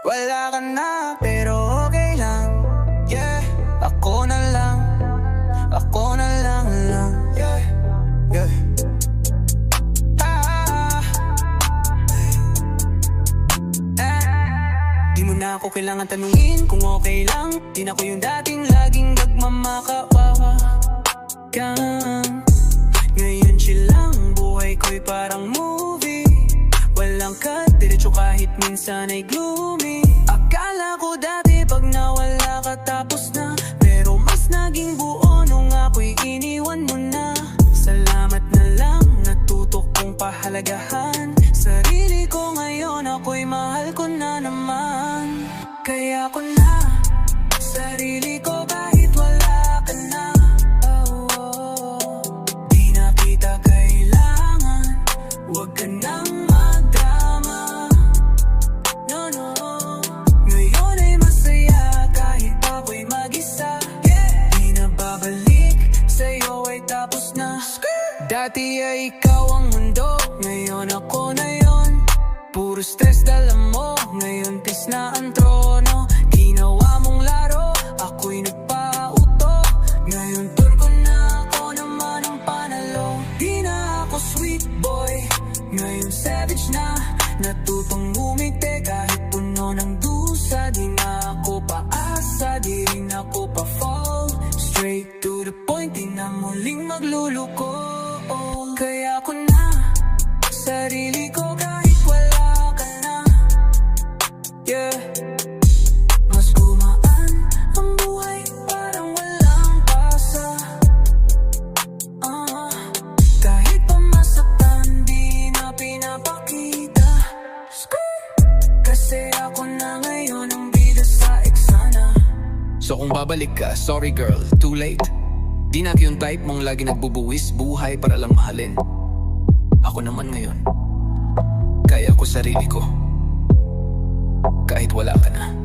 wala ka na, pero okay lang. Yeah, ako na lang, ako na lang. Yeah, yeah. Di mo na ako kailangan tanungin kung okay lang. Di na ko yung dating laging nagmamakawawa ka. Ngayon chill lang, buhay ko'y parang movie. Walang cut, diretso kahit minsan ay gloomy. Akala ko dati pag nawala ka tapos na, pero mas naging buo nung ako'y iniwan mo na. Salamat na lang, natuto kong pahalagahan sarili ko ngayon, ako'y mahal ko na naman. Kaya ko na sarili ko kahit wala ka na. Di na kita kailangan, huwag ka nang magdrama. No, no. Ngayon ay masaya kahit ako'y mag-isa. Di na babalik, sa'yo ay tapos na. Dati ay ikaw ang mundo, ngayon ako na yon. Puro stress dala mo, ngayon tis na ang trono. Ginawa mong laro, ako'y nagpauto. Ngayon tour ko na, ako naman ang panalo. Di na ako sweet boy, ngayon savage na. Natutong umiti kahit puno ng dusa. Di na ako paasa, di rin ako pa-fall. Straight to the point, di na muling magluluko. Kaya ko na sarili ko kahit wala ka na. Yeah, mas gumaan ang buhay parang walang pasa. Kahit pa masaktan, di na pinapakita. Kasi ako na ngayon ang bida sa eksana. So kung babalik ka, sorry girl, too late. Di na yung type mong lagi nagbubuwis buhay para lang mahalin. Ako naman ngayon, kaya ko sarili ko kahit wala ka na.